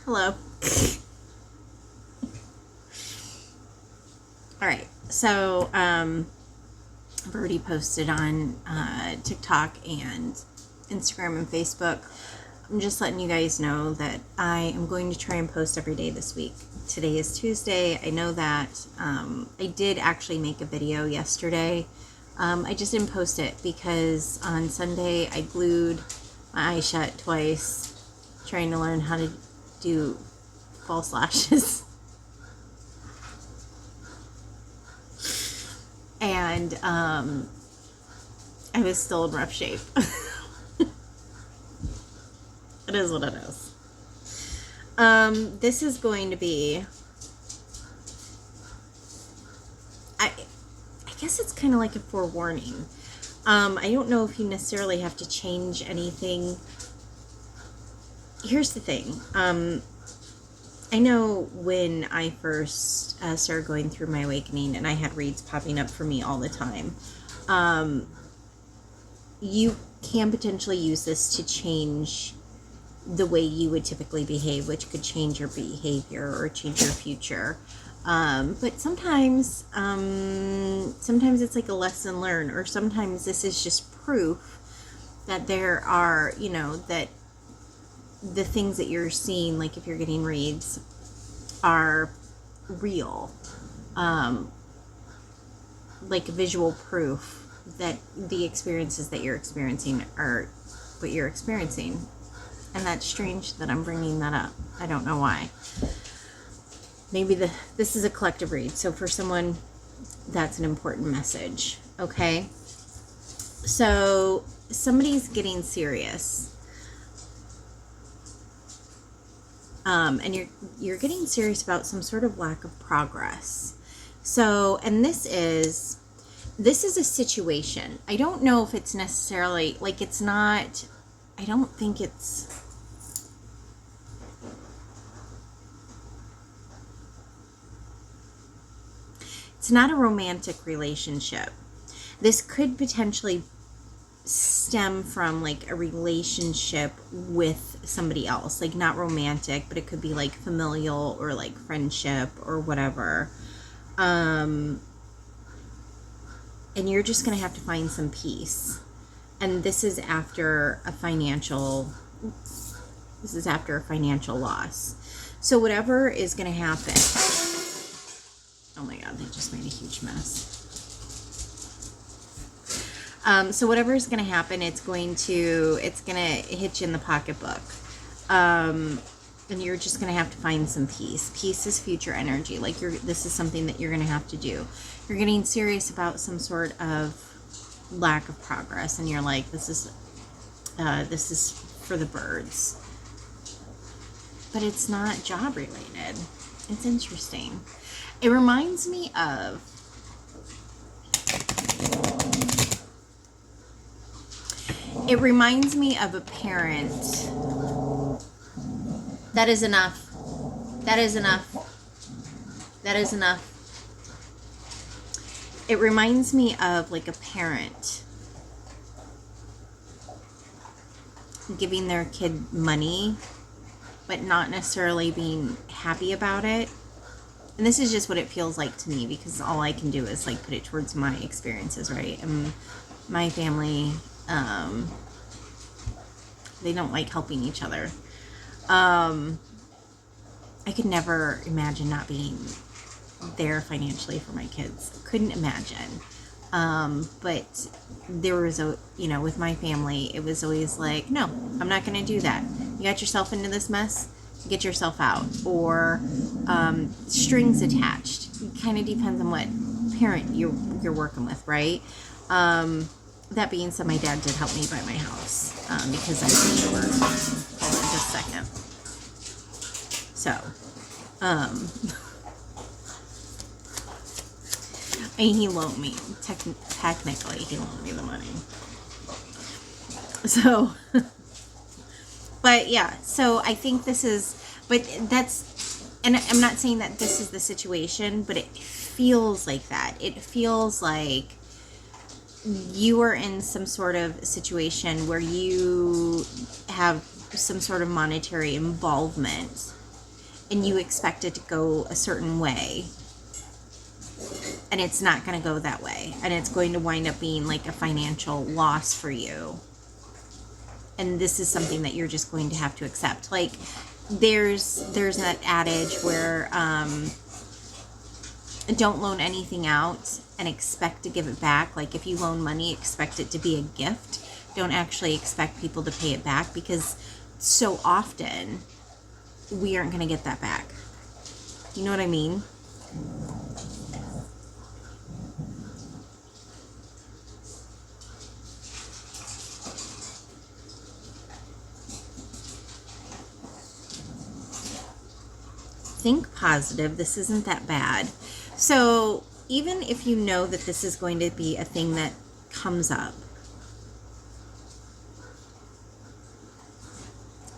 Hello. All right. So, I've already posted on TikTok and Instagram and Facebook. I'm just letting you guys know that I am going to try and post every day this week. Today is Tuesday. I know that. I did actually make a video yesterday. I just didn't post it because on Sunday I glued my eye shut twice trying to learn how to do false lashes. And I was still in rough shape. It is what it is. This is going to be, I guess it's kind of like a forewarning. I don't know if you necessarily have to change anything. Here's the thing. I know when I first started going through my awakening and I had reads popping up for me all the time, you can potentially use this to change the way you would typically behave, which could change your behavior or change your future. But sometimes it's like a lesson learned, or sometimes this is just proof that there are, that the things that you're seeing, like if you're getting reads, are real. Like visual proof that the experiences that you're experiencing are what you're experiencing. And that's strange that I'm bringing that up. I don't know why. Maybe this is a collective read. So for someone, that's an important message. Okay? So somebody's getting serious. And you're getting serious about some sort of lack of progress. So, and this is a situation. I don't know if it's necessarily, like, it's not, I don't think it's not a romantic relationship. This could potentially stem from like a relationship with somebody else, like not romantic, but it could be like familial or like friendship or whatever. And you're just going to have to find some peace. And this is after a financial loss. So whatever is going to happen. Oh my God, they just made a huge mess. So whatever is going to happen, it's going to hit you in the pocketbook. And you're just going to have to find some peace. Peace is future energy. Like this is something that you're going to have to do. You're getting serious about some sort of lack of progress, and you're like, this is for the birds. But it's not job related. It's interesting. It reminds me of a parent. That is enough. That is enough. That is enough. It reminds me of like a parent giving their kid money, but not necessarily being happy about it. And this is just what it feels like to me, because all I can do is like put it towards my experiences, right? And my family, they don't like helping each other. I could never imagine not being there financially for my kids. Couldn't imagine. But there was with my family, it was always like, no, I'm not going to do that. You got yourself into this mess, get yourself out. Or strings attached. It kind of depends on what parent you're working with, right? That being said, my dad did help me buy my house because I was short. Hold on just a second. So, and he loaned me. Technically, he loaned me the money. So, but yeah. So I think this is, and I'm not saying that this is the situation, but it feels like that. It feels like you are in some sort of situation where you have some sort of monetary involvement and you expect it to go a certain way, and it's not going to go that way, and it's going to wind up being like a financial loss for you. And this is something that you're just going to have to accept. Like, there's that adage where don't loan anything out and expect to give it back. Like, if you loan money, expect it to be a gift. Don't actually expect people to pay it back, because so often we aren't going to get that back. You know what I mean? Think positive. This isn't that bad. So even if you know that this is going to be a thing that comes up,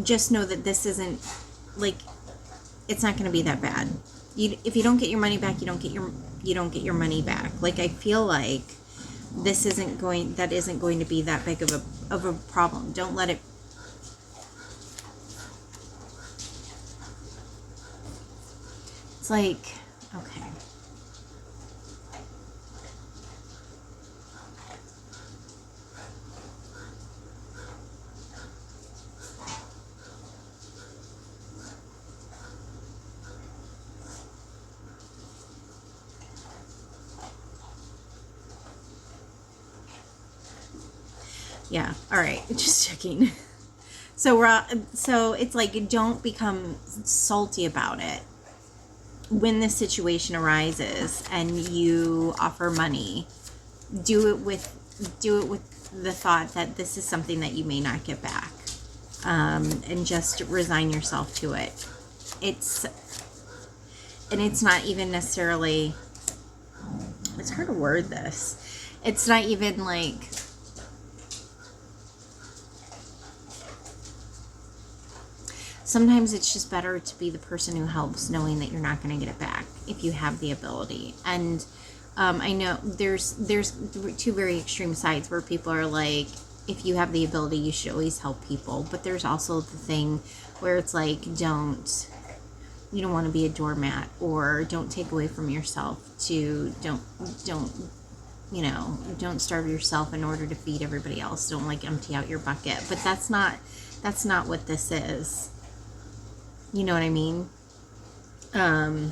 just know that this isn't, like, it's not going to be that bad. If you don't get your money back, you don't get your money back. Like, I feel like that isn't going to be that big of a problem. Don't let it. It's like, okay. Yeah, all right, just checking. So it's like, don't become salty about it. When this situation arises and you offer money, do it with the thought that this is something that you may not get back, and just resign yourself to it. It's not even necessarily, it's hard to word this. It's not even like, sometimes it's just better to be the person who helps, knowing that you're not going to get it back if you have the ability. And I know there's two very extreme sides where people are like, if you have the ability, you should always help people. But there's also the thing where it's like, you don't want to be a doormat, or don't take away from yourself don't starve yourself in order to feed everybody else. Don't, like, empty out your bucket. But that's not what this is. You know what I mean? I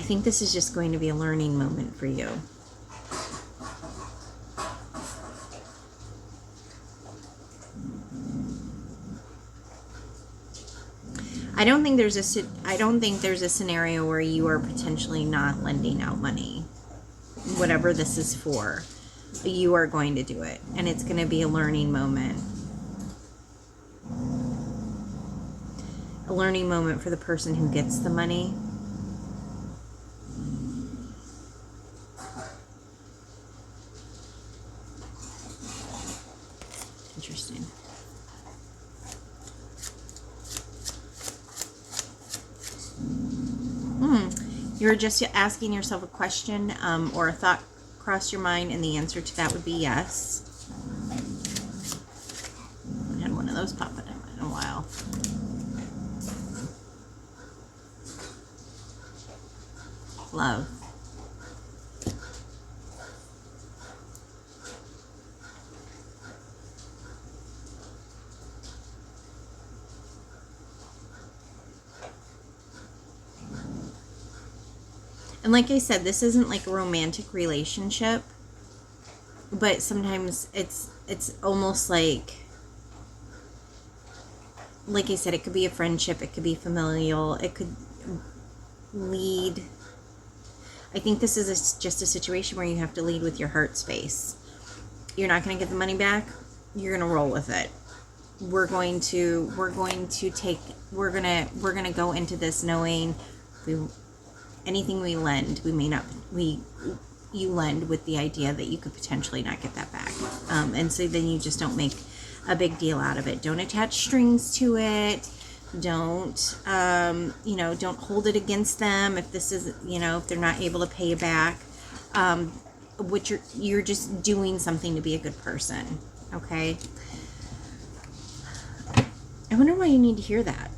think this is just going to be a learning moment for you. I don't think there's a scenario where you are potentially not lending out money. Whatever this is for, you are going to do it, and it's going to be a learning moment. A learning moment for the person who gets the money. Interesting. You're just asking yourself a question, or a thought crossed your mind, and the answer to that would be yes. I haven't had one of those pop in a while. Love. And like I said, this isn't like a romantic relationship, but sometimes it's almost like I said, it could be a friendship, it could be familial, it could lead. I think this is just a situation where you have to lead with your heart space. You're not going to get the money back. You're going to roll with it. We're going to go into this knowing anything we lend, you lend with the idea that you could potentially not get that back. And so then you just don't make a big deal out of it. Don't attach strings to it. Don't hold it against them if this is, if they're not able to pay you back. what you're just doing something to be a good person. Okay. I wonder why you need to hear that.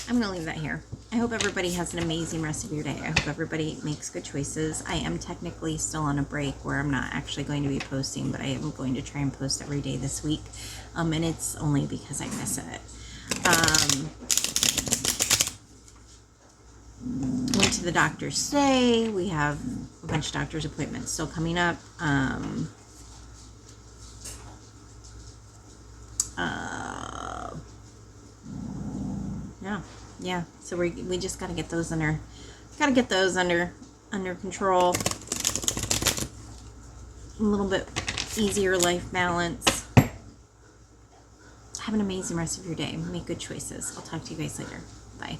I'm going to leave that here. I hope everybody has an amazing rest of your day. I hope everybody makes good choices. I am technically still on a break where I'm not actually going to be posting, but I am going to try and post every day this week. And it's only because I miss it. Went to the doctor's today. We have a bunch of doctor's appointments still coming up. Yeah. So we just got to get those under control. A little bit easier life balance. Have an amazing rest of your day. Make good choices. I'll talk to you guys later. Bye.